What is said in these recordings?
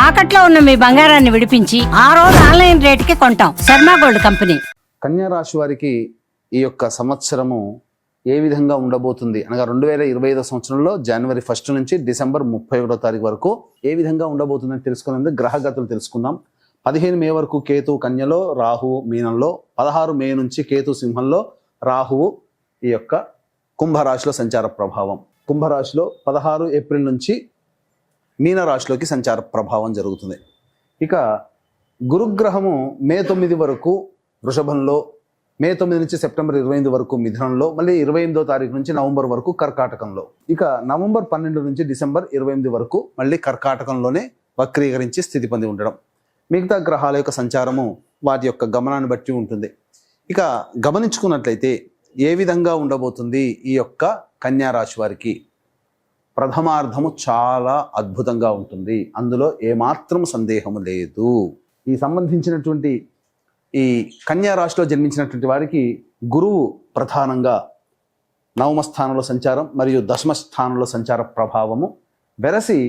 తాకట్లో ఉన్న మీ బంగారాన్ని విడిపించి ఆ రోజు ఆన్లైన్ రేటుకి కొంటాం. Sharma gold company. కన్యా రాశి వారికి ఈ యొక్క సంవత్సరము ఏ విధంగా ఉండబోతుంది అనగా 2025 సంవత్సరంలో జనవరి 1 నుంచి డిసెంబర్ 31 తారీఖు వరకు ఏ విధంగా ఉండబోతుందని తెలుసుకునేందుకు గ్రహగతులు తెలుసుకుందాం. 15 మే వరకు కేతు కన్యలో, రాహువు మీనంలో, 16 మే నుంచి కేతు సింహంలో, రాహువు ఈ యొక్క కుంభరాశిలో సంచార ప్రభావం. కుంభరాశిలో 16 ఏప్రిల్ నుంచి మీనరాశిలోకి సంచార ప్రభావం జరుగుతుంది. ఇక గురుగ్రహము మే 9 వరకు వృషభంలో, మే 9 నుంచి సెప్టెంబర్ 28 వరకు మిథునంలో, మళ్ళీ 28వ తారీఖు నుంచి నవంబర్ వరకు కర్కాటకంలో, ఇక నవంబర్ 12 నుంచి డిసెంబర్ 28 వరకు మళ్ళీ కర్కాటకంలోనే వక్రీకరించి స్థితి పొంది ఉండడం. మిగతా గ్రహాల యొక్క సంచారము వాటి యొక్క గమనాన్ని బట్టి ఉంటుంది. ఇక గమనించుకున్నట్లయితే ఏ విధంగా ఉండబోతుంది ఈ యొక్క కన్యా రాశి వారికి, ప్రథమార్థము చాలా అద్భుతంగా ఉంటుంది, అందులో ఏమాత్రం సందేహము లేదు. ఈ సంబంధించినటువంటి ఈ కన్యా రాశిలో జన్మించినటువంటి వారికి గురువు ప్రధానంగా నవమ స్థానంలో సంచారం మరియు దశమ స్థానంలో సంచార ప్రభావము వెరసి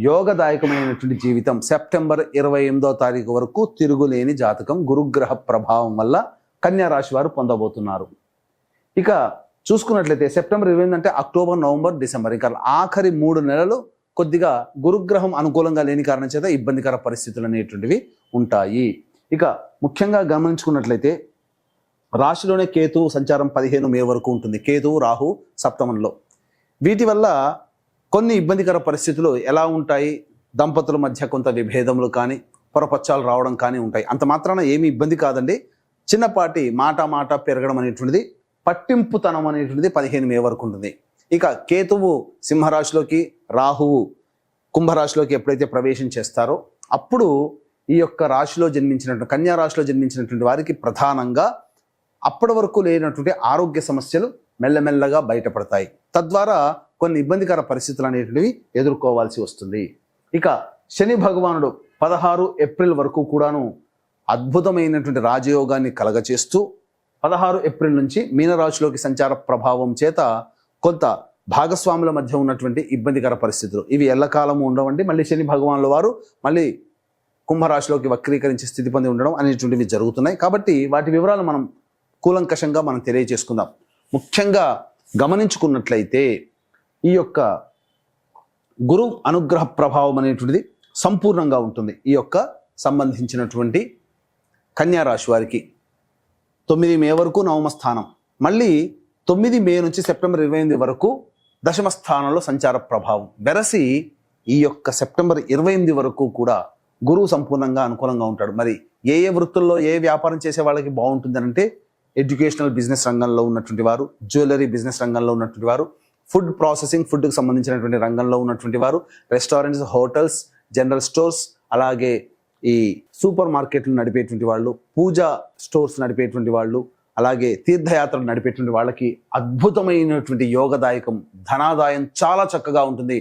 యోగదాయకమైనటువంటి జీవితం సెప్టెంబర్ 28వ తారీఖు వరకు తిరుగులేని జాతకం గురుగ్రహ ప్రభావం వల్ల కన్యా రాశి వారు పొందబోతున్నారు. ఇక చూసుకున్నట్లయితే సెప్టెంబర్ 28 అంటే అక్టోబర్, నవంబర్, డిసెంబర్, ఇంకా ఆఖరి 3 నెలలు కొద్దిగా గురుగ్రహం అనుకూలంగా లేని కారణం చేత ఇబ్బందికర పరిస్థితులు అనేటువంటివి ఉంటాయి. ఇక ముఖ్యంగా గమనించుకున్నట్లయితే రాశిలోనే కేతు సంచారం 15 మే వరకు ఉంటుంది. కేతు, రాహు సప్తమంలో. వీటి వల్ల కొన్ని ఇబ్బందికర పరిస్థితులు ఎలా ఉంటాయి, దంపతుల మధ్య కొంత విభేదములు కానీ పొరపచ్చాలు రావడం కానీ ఉంటాయి. అంత మాత్రాన ఏమీ ఇబ్బంది కాదండి. చిన్నపాటి మాట పెరగడం అనేటువంటిది, పట్టింపుతనం అనేటువంటిది 15 మే వరకు ఉంటుంది. ఇక కేతువు సింహరాశిలోకి, రాహువు కుంభరాశిలోకి ఎప్పుడైతే ప్రవేశం చేస్తారో అప్పుడు ఈ యొక్క రాశిలో జన్మించినటువంటి కన్యా రాశిలో జన్మించినటువంటి వారికి ప్రధానంగా అప్పటి వరకు లేనటువంటి ఆరోగ్య సమస్యలు మెల్లమెల్లగా బయటపడతాయి. తద్వారా కొన్ని ఇబ్బందికర పరిస్థితులు అనేటువంటివి ఎదుర్కోవాల్సి వస్తుంది. ఇక శని భగవానుడు 16 ఏప్రిల్ వరకు కూడాను అద్భుతమైనటువంటి రాజయోగాన్ని కలగచేస్తూ 16 ఏప్రిల్ నుంచి మీనరాశిలోకి సంచార ప్రభావం చేత కొంత భాగస్వాముల మధ్య ఉన్నటువంటి ఇబ్బందికర పరిస్థితులు ఇవి ఎల్లకాలము ఉండవండి. మళ్ళీ శని భగవానుల వారు మళ్ళీ కుంభరాశిలోకి వక్రీకరించి స్థితి పొంది ఉండడం అనేటువంటివి జరుగుతున్నాయి. కాబట్టి వాటి వివరాలు మనం కూలంకషంగా మనం తెలియజేసుకుందాం. ముఖ్యంగా గమనించుకున్నట్లయితే ఈ యొక్క గురు అనుగ్రహ ప్రభావం అనేటువంటిది సంపూర్ణంగా ఉంటుంది ఈ యొక్క సంబంధించినటువంటి కన్యా రాశి వారికి. 9 మే వరకు నవమ స్థానం, మళ్ళీ 9 మే నుంచి సెప్టెంబర్ 28 వరకు దశమ స్థానంలో సంచార ప్రభావం వెరసి ఈ యొక్క సెప్టెంబర్ 28 వరకు కూడా గురువు సంపూర్ణంగా అనుకూలంగా ఉంటాడు. మరి ఏ వృత్తుల్లో ఏ వ్యాపారం చేసే వాళ్ళకి బాగుంటుంది అంటే ఎడ్యుకేషనల్ బిజినెస్ రంగంలో ఉన్నటువంటి వారు, జ్యువెలరీ బిజినెస్ రంగంలో ఉన్నటువంటి వారు, ఫుడ్ ప్రాసెసింగ్ ఫుడ్కి సంబంధించినటువంటి రంగంలో ఉన్నటువంటి వారు, రెస్టారెంట్స్, హోటల్స్, జనరల్ స్టోర్స్, అలాగే ఈ సూపర్ మార్కెట్లు నడిపేటువంటి వాళ్ళు, పూజా స్టోర్స్ నడిపేటువంటి వాళ్ళు, అలాగే తీర్థయాత్రలు నడిపేటువంటి వాళ్ళకి అద్భుతమైనటువంటి యోగదాయకం, ధనాదాయం చాలా చక్కగా ఉంటుంది.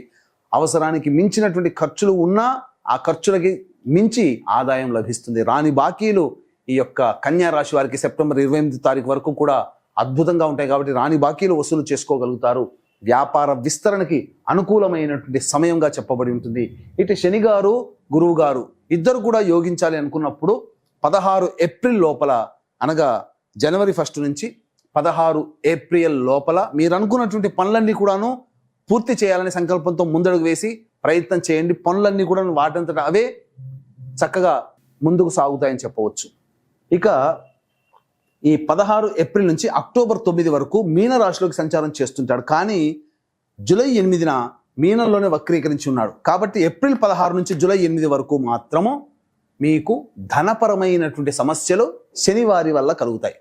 అవసరానికి మించినటువంటి ఖర్చులు ఉన్నా ఆ ఖర్చులకి మించి ఆదాయం లభిస్తుంది. రాని బాకీలు ఈ యొక్క కన్యా రాశి వారికి సెప్టెంబర్ 28 తారీఖు వరకు కూడా అద్భుతంగా ఉంటాయి. కాబట్టి రాని బాకీలు వసూలు చేసుకోగలుగుతారు. వ్యాపార విస్తరణకి అనుకూలమైనటువంటి సమయంగా చెప్పబడి ఉంటుంది. ఇటు శని గారు, గురువు గారు ఇద్దరు కూడా యోగించాలి అనుకున్నప్పుడు 16 ఏప్రిల్ లోపల అనగా జనవరి 1 నుంచి 16 ఏప్రిల్ లోపల మీరు అనుకున్నటువంటి పనులన్నీ కూడాను పూర్తి చేయాలనే సంకల్పంతో ముందడుగు వేసి ప్రయత్నం చేయండి. పనులన్నీ కూడా వాటంతట అవే చక్కగా ముందుకు సాగుతాయని చెప్పవచ్చు. ఇక ఈ 16 ఏప్రిల్ నుంచి అక్టోబర్ 9 వరకు మీనరాశిలోకి సంచారం చేస్తుంటాడు. కానీ జూలై 8న మీనంలోనే వక్రీకరించి ఉన్నాడు. కాబట్టి ఏప్రిల్ 16 నుంచి జూలై 8 వరకు మాత్రము మీకు ధనపరమైనటువంటి సమస్యలు శనివారి వల్ల కలుగుతాయి.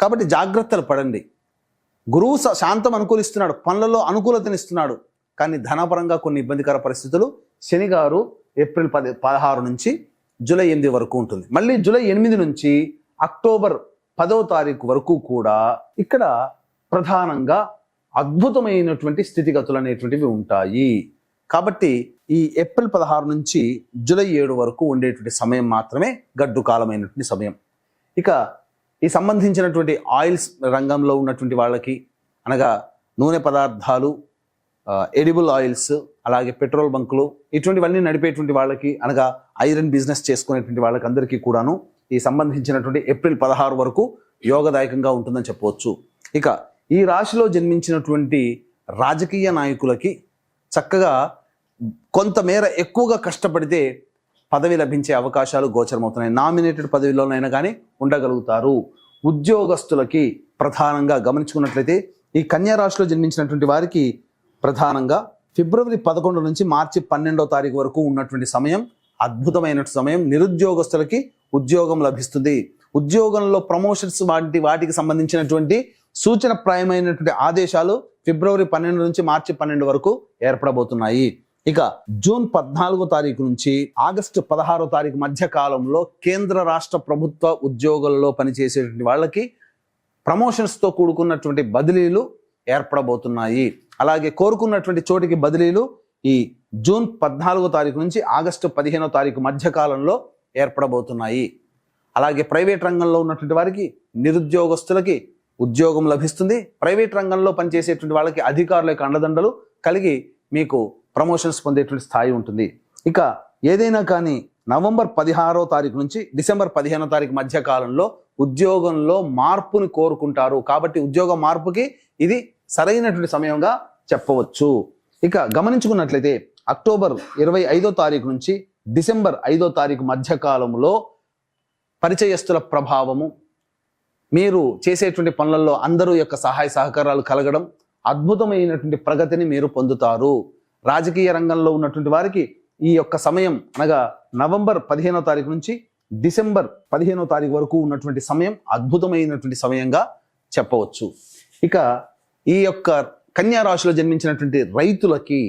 కాబట్టి జాగ్రత్తలు పడండి. గురువు శాంతం అనుకూలిస్తున్నాడు, పనులలో అనుకూలతనిస్తున్నాడు, కానీ ధనపరంగా కొన్ని ఇబ్బందికర పరిస్థితులు శని గారు ఏప్రిల్ 16 నుంచి జూలై 8 వరకు ఉంటుంది. మళ్ళీ జూలై 8 నుంచి అక్టోబర్ 10వ తారీఖు వరకు కూడా ఇక్కడ ప్రధానంగా అద్భుతమైనటువంటి స్థితిగతులు అనేటువంటివి ఉంటాయి. కాబట్టి ఈ ఏప్రిల్ 16 నుంచి జూలై 7 వరకు ఉండేటువంటి సమయం మాత్రమే గడ్డు కాలమైనటువంటి సమయం. ఇక ఈ సంబంధించినటువంటి ఆయిల్స్ రంగంలో ఉన్నటువంటి వాళ్ళకి అనగా నూనె పదార్థాలు, ఎడిబుల్ ఆయిల్స్, అలాగే పెట్రోల్ బంకులు, ఇటువంటివన్నీ నడిపేటువంటి వాళ్ళకి, అనగా ఐరన్ బిజినెస్ చేసుకునేటువంటి వాళ్ళకి అందరికీ కూడాను ఈ సంబంధించినటువంటి ఏప్రిల్ 16 వరకు యోగదాయకంగా ఉంటుందని చెప్పవచ్చు. ఇక ఈ రాశిలో జన్మించినటువంటి రాజకీయ నాయకులకి చక్కగా కొంతమేర ఎక్కువగా కష్టపడితే పదవి లభించే అవకాశాలు గోచరమవుతున్నాయి. నామినేటెడ్ పదవిలోనైనా కానీ ఉండగలుగుతారు. ఉద్యోగస్తులకి ప్రధానంగా గమనించుకున్నట్లయితే ఈ కన్యా రాశిలో జన్మించినటువంటి వారికి ప్రధానంగా ఫిబ్రవరి 11 నుంచి మార్చి 12వ తారీఖు వరకు ఉన్నటువంటి సమయం అద్భుతమైన సమయం. నిరుద్యోగస్తులకి ఉద్యోగం లభిస్తుంది. ఉద్యోగంలో ప్రమోషన్స్ వాటికి సంబంధించినటువంటి సూచనప్రాయమైనటువంటి ఆదేశాలు ఫిబ్రవరి 12 నుంచి మార్చి 12 వరకు ఏర్పడబోతున్నాయి. ఇక జూన్ 14వ తారీఖు నుంచి ఆగస్టు 16వ తారీఖు మధ్య కాలంలో కేంద్ర రాష్ట్ర ప్రభుత్వ ఉద్యోగాల్లో పనిచేసేటువంటి వాళ్ళకి ప్రమోషన్స్తో కూడుకున్నటువంటి బదిలీలు ఏర్పడబోతున్నాయి. అలాగే కోరుకున్నటువంటి చోటికి బదిలీలు ఈ జూన్ 14వ తారీఖు నుంచి ఆగస్టు 15వ తారీఖు మధ్య కాలంలో ఏర్పడబోతున్నాయి. అలాగే ప్రైవేట్ రంగంలో ఉన్నటువంటి వారికి, నిరుద్యోగస్తులకి ఉద్యోగం లభిస్తుంది. ప్రైవేట్ రంగంలో పనిచేసేటువంటి వాళ్ళకి అధికారుల యొక్క అండదండలు కలిగి మీకు ప్రమోషన్స్ పొందేటువంటి స్థాయి ఉంటుంది. ఇక ఏదైనా కానీ నవంబర్ 16వ తారీఖు నుంచి డిసెంబర్ 15వ తారీఖు మధ్య కాలంలో ఉద్యోగంలో మార్పుని కోరుకుంటారు. కాబట్టి ఉద్యోగ మార్పుకి ఇది సరైనటువంటి సమయంగా చెప్పవచ్చు. ఇక గమనించుకున్నట్లయితే అక్టోబర్ 25వ తారీఖు నుంచి డిసెంబర్ 5వ తారీఖు మధ్య కాలంలో పరిచయస్తుల ప్రభావము, మీరు చేసేటువంటి పనులలో అందరూ యొక్క సహాయ సహకారాలు కలగడం, అద్భుతమైనటువంటి ప్రగతిని మీరు పొందుతారు. రాజకీయ రంగంలో ఉన్నటువంటి వారికి ఈ యొక్క సమయం అనగా నవంబర్ 15వ తారీఖు నుంచి డిసెంబర్ 15వ తారీఖు వరకు ఉన్నటువంటి సమయం అద్భుతమైనటువంటి సమయంగా చెప్పవచ్చు. ఇక ఈ యొక్క కన్యా రాశిలో జన్మించినటువంటి రైతులకి,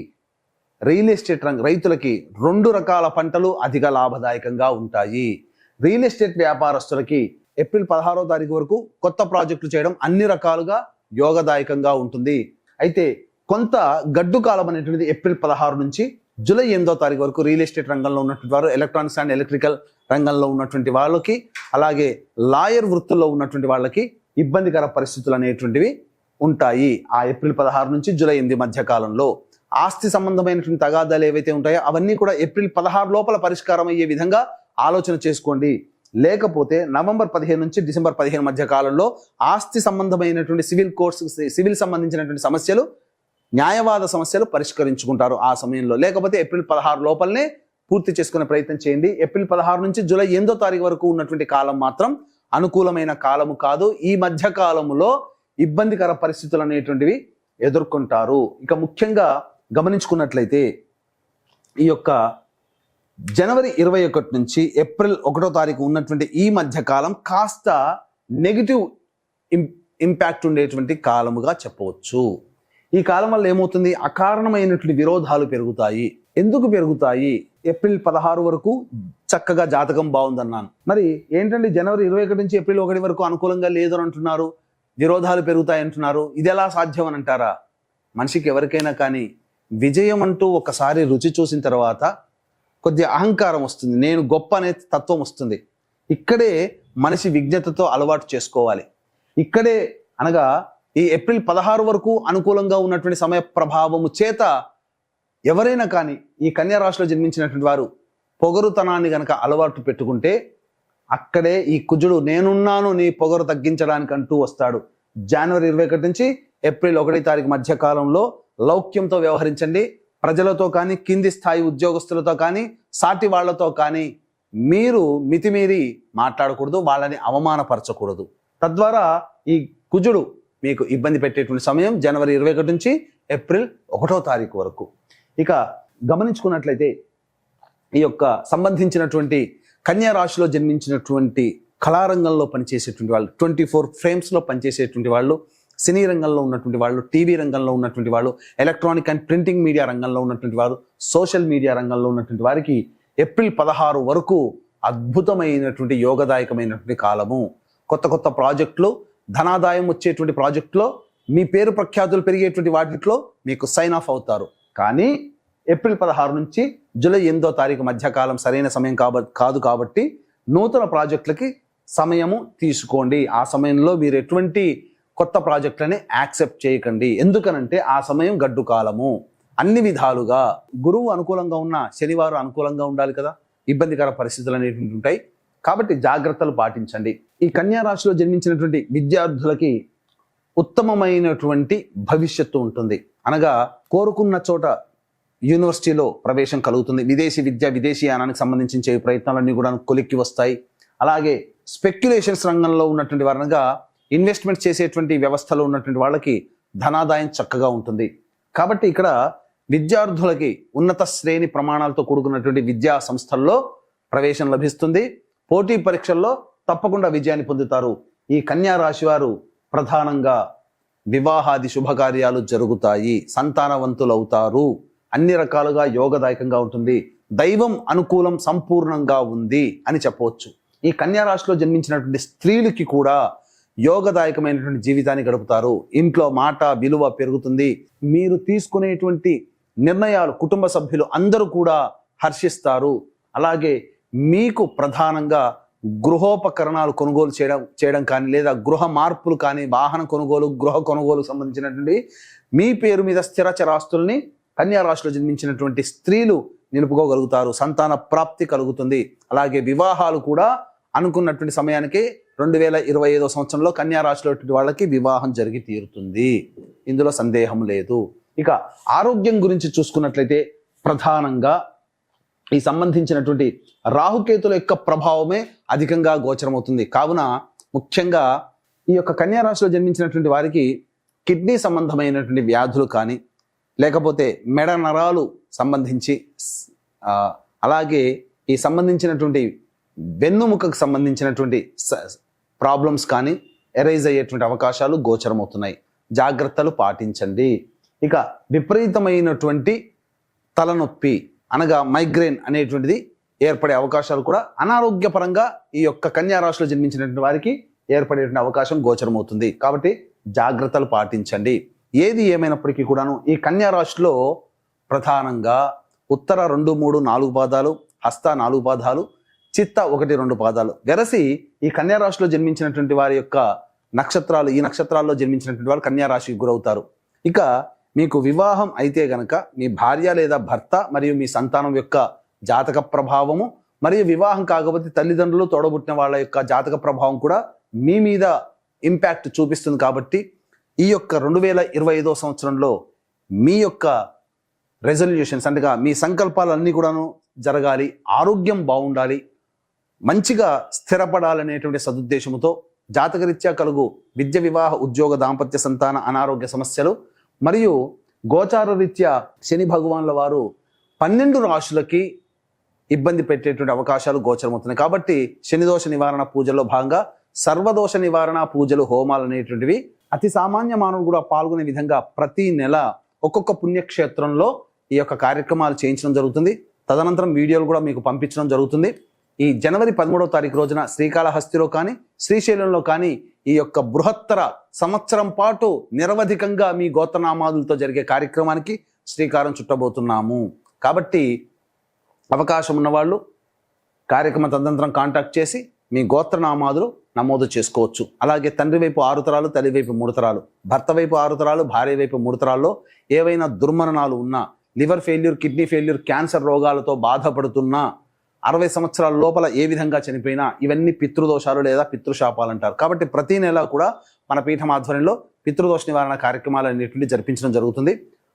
రియల్ ఎస్టేట్ రైతులకి 2 రకాల పంటలు అధిక లాభదాయకంగా ఉంటాయి. రియల్ ఎస్టేట్ వ్యాపారస్తులకి ఏప్రిల్ 16వ తారీఖు వరకు కొత్త ప్రాజెక్టులు చేయడం అన్ని రకాలుగా యోగదాయకంగా ఉంటుంది. అయితే కొంత గడ్డు కాలం అనేటువంటిది ఏప్రిల్ 16 నుంచి జూలై 8వ తారీఖు వరకు రియల్ ఎస్టేట్ రంగంలో ఉన్నటువంటి వారు, ఎలక్ట్రానిక్స్ అండ్ ఎలక్ట్రికల్ రంగంలో ఉన్నటువంటి వాళ్ళకి, అలాగే లాయర్ వృత్తుల్లో ఉన్నటువంటి వాళ్ళకి ఇబ్బందికర పరిస్థితులు అనేటువంటివి ఉంటాయి. ఆ ఏప్రిల్ 16 నుంచి జూలై 8 మధ్య కాలంలో ఆస్తి సంబంధమైనటువంటి తగాదాలు ఏవైతే ఉంటాయో అవన్నీ కూడా ఏప్రిల్ 16 లోపల పరిష్కారం అయ్యే విధంగా ఆలోచన చేసుకోండి. లేకపోతే నవంబర్ 15 నుంచి డిసెంబర్ 15 మధ్య కాలంలో ఆస్తి సంబంధమైనటువంటి సివిల్ సంబంధించినటువంటి సమస్యలు, న్యాయవాద సమస్యలు పరిష్కరించుకుంటారు ఆ సమయంలో. లేకపోతే ఏప్రిల్ 16 లోపలనే పూర్తి చేసుకునే ప్రయత్నం చేయండి. ఏప్రిల్ 16 నుంచి జూలై 8వ తారీఖు వరకు ఉన్నటువంటి కాలం మాత్రం అనుకూలమైన కాలము కాదు. ఈ మధ్య కాలములో ఇబ్బందికర పరిస్థితులు అనేటువంటివి ఎదుర్కొంటారు. ఇక ముఖ్యంగా గమనించుకున్నట్లయితే ఈ యొక్క జనవరి 21 నుంచి ఏప్రిల్ 1వ తారీఖు ఉన్నటువంటి ఈ మధ్య కాలం కాస్త నెగిటివ్ ఇంపాక్ట్ ఉండేటువంటి కాలముగా చెప్పవచ్చు. ఈ కాలం వల్ల ఏమవుతుంది, అకారణమైనటువంటి విరోధాలు పెరుగుతాయి. ఎందుకు పెరుగుతాయి? ఏప్రిల్ 16 వరకు చక్కగా జాతకం బాగుందన్నాను. మరి ఏంటంటే జనవరి 21 నుంచి ఏప్రిల్ 1 వరకు అనుకూలంగా లేదు అని అంటున్నారు, విరోధాలు పెరుగుతాయి అంటున్నారు. ఇది ఎలా సాధ్యం అని అంటారా? మనిషికి ఎవరికైనా కానీ విజయం అంటూ ఒకసారి రుచి చూసిన తర్వాత కొద్దిగా అహంకారం వస్తుంది, నేను గొప్ప అనే తత్వం వస్తుంది. ఇక్కడే మనిషి విజ్ఞతతో అలవాటు చేసుకోవాలి. ఇక్కడే అనగా ఈ ఏప్రిల్ 16 వరకు అనుకూలంగా ఉన్నటువంటి సమయ ప్రభావము చేత ఎవరైనా కానీ ఈ కన్యా రాశిలో జన్మించినటువంటి వారు పొగరుతనాన్ని గనక అలవాటు పెట్టుకుంటే అక్కడే ఈ కుజుడు నేనున్నాను నీ పొగరు తగ్గించడానికి అంటూ వస్తాడు. జనవరి 21 నుంచి ఏప్రిల్ 1 తారీఖు మధ్య కాలంలో లౌక్యంతో వ్యవహరించండి. ప్రజలతో కానీ, కింది స్థాయి ఉద్యోగస్తులతో కానీ, సాటి వాళ్లతో కానీ మీరు మితిమీరి మాట్లాడకూడదు, వాళ్ళని అవమానపరచకూడదు. తద్వారా ఈ కుజుడు మీకు ఇబ్బంది పెట్టేటువంటి సమయం జనవరి 21 నుంచి ఏప్రిల్ 1వ తారీఖు వరకు. ఇక గమనించుకున్నట్లయితే ఈ యొక్క సంబంధించినటువంటి కన్యా రాశిలో జన్మించినటువంటి కళారంగంలో పనిచేసేటువంటి వాళ్ళు, 24 ఫ్రేమ్స్లో పనిచేసేటువంటి వాళ్ళు, సినీ రంగంలో ఉన్నటువంటి వాళ్ళు, టీవీ రంగంలో ఉన్నటువంటి వాళ్ళు, ఎలక్ట్రానిక్ అండ్ ప్రింటింగ్ మీడియా రంగంలో ఉన్నటువంటి వారు, సోషల్ మీడియా రంగంలో ఉన్నటువంటి వారికి ఏప్రిల్ 16 వరకు అద్భుతమైనటువంటి యోగదాయకమైనటువంటి కాలము. కొత్త కొత్త ప్రాజెక్టులు, ధనాదాయం వచ్చేటువంటి ప్రాజెక్టులో, మీ పేరు ప్రఖ్యాతులు పెరిగేటువంటి వాటిలో మీకు సైన్ ఆఫ్ అవుతారు. కానీ ఏప్రిల్ 16 నుంచి జూలై 8వ తారీఖు మధ్య కాలం సరైన సమయం కాదు. కాబట్టి నూతన ప్రాజెక్టులకి సమయము తీసుకోండి. ఆ సమయంలో మీరు ఎటువంటి కొత్త ప్రాజెక్టులని యాక్సెప్ట్ చేయకండి. ఎందుకనంటే ఆ సమయం గడ్డు కాలము. అన్ని విధాలుగా గురువు అనుకూలంగా ఉన్న శనివారం అనుకూలంగా ఉండాలి కదా, ఇబ్బందికర పరిస్థితులు అనేవి ఉంటాయి. కాబట్టి జాగ్రత్తలు పాటించండి. ఈ కన్యా రాశిలో జన్మించినటువంటి విద్యార్థులకి ఉత్తమమైనటువంటి భవిష్యత్తు ఉంటుంది. అనగా కోరుకున్న చోట యూనివర్సిటీలో ప్రవేశం కలుగుతుంది. విదేశీ విద్య, విదేశీయానానికి సంబంధించిన ప్రయత్నాలన్నీ కూడా కొలిక్కి వస్తాయి. అలాగే స్పెక్యులేషన్స్ రంగంలో ఉన్నటువంటి వారనగా ఇన్వెస్ట్మెంట్ చేసేటువంటి వ్యవస్థలో ఉన్నటువంటి వాళ్ళకి ధనాదాయం చక్కగా ఉంటుంది. కాబట్టి ఇక్కడ విద్యార్థులకి ఉన్నత శ్రేణి ప్రమాణాలతో కూడుకున్నటువంటి విద్యా సంస్థల్లో ప్రవేశం లభిస్తుంది. పోటీ పరీక్షల్లో తప్పకుండా విజయాన్ని పొందుతారు. ఈ కన్యా రాశి వారు ప్రధానంగా వివాహాది శుభకార్యాలు జరుగుతాయి, సంతానవంతులవుతారు, అన్ని రకాలుగా యోగదాయకంగా ఉంటుంది, దైవం అనుకూలం సంపూర్ణంగా ఉంది అని చెప్పవచ్చు. ఈ కన్యా రాశిలో జన్మించినటువంటి స్త్రీలకి కూడా యోగదాయకమైనటువంటి జీవితాన్ని గడుపుతారు. ఇంట్లో మాట విలువ పెరుగుతుంది. మీరు తీసుకునేటువంటి నిర్ణయాలు కుటుంబ సభ్యులు అందరూ కూడా హర్షిస్తారు. అలాగే మీకు ప్రధానంగా గృహోపకరణాలు కొనుగోలు చేయడం కానీ, లేదా గృహ మార్పులు కానీ, వాహన కొనుగోలు, గృహ కొనుగోలుకు సంబంధించినటువంటి మీ పేరు మీద స్థిర చరాస్తుల్ని కన్యా రాశిలో జన్మించినటువంటి స్త్రీలు నిలుపుకోగలుగుతారు. సంతాన ప్రాప్తి కలుగుతుంది. అలాగే వివాహాలు కూడా అనుకున్నటువంటి సమయానికి 2025 సంవత్సరంలో కన్యా రాశిలో వాళ్ళకి వివాహం జరిగి తీరుతుంది. ఇందులో సందేహం లేదు. ఇక ఆరోగ్యం గురించి చూసుకున్నట్లయితే ప్రధానంగా ఈ సంబంధించినటువంటి రాహుకేతుల యొక్క ప్రభావమే అధికంగా గోచరమవుతుంది. కావున ముఖ్యంగా ఈ యొక్క కన్యా రాశిలో జన్మించినటువంటి వారికి కిడ్నీ సంబంధమైనటువంటి వ్యాధులు కానీ, లేకపోతే మెడ నరాలు సంబంధించి, అలాగే ఈ సంబంధించినటువంటి వెన్నుముకకు సంబంధించినటువంటి ప్రాబ్లమ్స్ కానీ ఎరైజ్ అయ్యేటువంటి అవకాశాలు గోచరమవుతున్నాయి. జాగ్రత్తలు పాటించండి. ఇక విపరీతమైనటువంటి తలనొప్పి అనగా మైగ్రేన్ అనేటువంటిది ఏర్పడే అవకాశాలు కూడా అనారోగ్యపరంగా ఈ యొక్క కన్యా రాశిలో జన్మించినటువంటి వారికి ఏర్పడేటువంటి అవకాశం గోచరమవుతుంది. కాబట్టి జాగ్రత్తలు పాటించండి. ఏది ఏమైనప్పటికీ కూడాను ఈ కన్యా రాశిలో ప్రధానంగా ఉత్తర 2, 3, 4 పాదాలు, హస్త 4 పాదాలు, చిత్త 1, 2 పాదాలు వెరసి ఈ కన్యా రాశిలో జన్మించినటువంటి వారి యొక్క నక్షత్రాలు, ఈ నక్షత్రాల్లో జన్మించినటువంటి వారు కన్యా రాశికి గురవుతారు. ఇక మీకు వివాహం అయితే గనక మీ భార్య లేదా భర్త మరియు మీ సంతానం యొక్క జాతక ప్రభావము, మరియు వివాహం కాకపోతే తల్లిదండ్రులు, తోడబుట్టిన వాళ్ళ యొక్క జాతక ప్రభావం కూడా మీ మీద ఇంపాక్ట్ చూపిస్తుంది. కాబట్టి ఈ యొక్క 2025 సంవత్సరంలో మీ యొక్క రెజల్యూషన్స్ అంటే మీ సంకల్పాలన్నీ కూడాను జరగాలి, ఆరోగ్యం బాగుండాలి, మంచిగా స్థిరపడాలనేటువంటి సదుద్దేశంతో జాతకరీత్యా కలుగు విద్య, వివాహ, ఉద్యోగ, దాంపత్య, సంతాన, అనారోగ్య సమస్యలు మరియు గోచార రీత్యా శని భగవాన్ల వారు 12 రాశులకి ఇబ్బంది పెట్టేటువంటి అవకాశాలు గోచరమవుతున్నాయి. కాబట్టి శనిదోష నివారణ పూజల్లో భాగంగా సర్వదోష నివారణ పూజలు, హోమాలు అనేటువంటివి అతి సామాన్య మానవుడు కూడా పాల్గొనే విధంగా ప్రతి నెల ఒక్కొక్క పుణ్యక్షేత్రంలో ఈ యొక్క కార్యక్రమాలు చేయించడం జరుగుతుంది. తదనంతరం వీడియోలు కూడా మీకు పంపించడం జరుగుతుంది. ఈ జనవరి 13వ తారీఖు రోజున శ్రీకాళహస్తిలో కానీ, శ్రీశైలంలో కానీ ఈ యొక్క బృహత్తర సంవత్సరం పాటు నిరవధికంగా మీ గోత్రనామాదులతో జరిగే కార్యక్రమానికి శ్రీకారం చుట్టబోతున్నాము. కాబట్టి అవకాశం ఉన్నవాళ్ళు కార్యక్రమ తదనంతరం కాంటాక్ట్ చేసి మీ గోత్రనామాదులు నమోదు చేసుకోవచ్చు. అలాగే తండ్రి వైపు 6 తరాలు, తల్లి వైపు 3 తరాలు, భర్త వైపు 6 తరాలు, భార్య వైపు 3 తరాల్లో ఏవైనా దుర్మరణాలు ఉన్నా, liver failure, kidney failure, cancer రోగాలతో బాధపడుతున్నా, 60 సంవత్సరాల లోపల ఏ విధంగా చనిపోయినా ఇవన్నీ పితృదోషాలు లేదా పితృశాపాలు అంటారు. కాబట్టి ప్రతి నెల కూడా మన పీఠం ఆధ్వర్యంలో పితృదోష నివారణ కార్యక్రమాలు అనేటువంటి జరిపించడం జరుగుతుంది.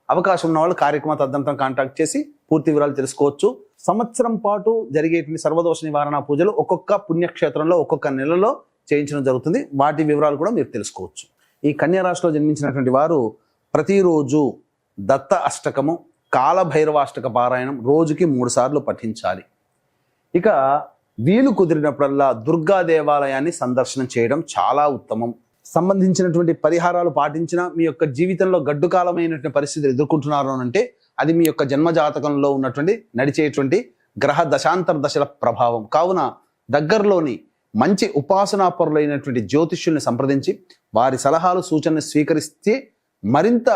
అవకాశం ఉన్న వాళ్ళు కార్యక్రమ తదనంతరం కాంటాక్ట్ చేసి పూర్తి వివరాలు తెలుసుకోవచ్చు. సంవత్సరం పాటు జరిగేటువంటి సర్వదోష నివారణ పూజలు ఒక్కొక్క పుణ్యక్షేత్రంలో ఒక్కొక్క నెలలో చేయించడం జరుగుతుంది. వాటి వివరాలు కూడా మీరు తెలుసుకోవచ్చు. ఈ కన్యా రాశిలో జన్మించినటువంటి వారు ప్రతిరోజు దత్త అష్టకము, కాలభైరవాష్టక పారాయణం రోజుకి 3 సార్లు పఠించాలి. ఇక వీలు కుదిరినప్పుడల్లా దుర్గా దేవాలయాన్ని సందర్శనం చేయడం చాలా ఉత్తమం. సంబంధించినటువంటి పరిహారాలు పాటించిన మీ యొక్క జీవితంలో గడ్డుకాలమైనటువంటి పరిస్థితులు ఎదుర్కొంటున్నారు అంటే అది మీ యొక్క జన్మజాతకంలో ఉన్నటువంటి నడిచేటువంటి గ్రహ దశాంతర దశల ప్రభావం. కావున దగ్గరలోని మంచి ఉపాసనాపరులైనటువంటి జ్యోతిష్యుల్ని సంప్రదించి వారి సలహాలు, సూచనలు స్వీకరిస్తే మరింత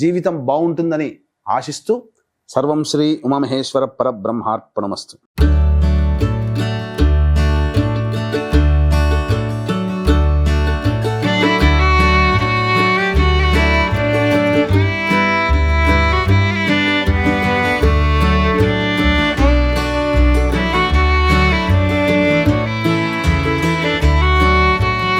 జీవితం బాగుంటుందని ఆశిస్తూ సర్వం శ్రీ ఉమామహేశ్వర పరబ్రహ్మార్పణమస్తు.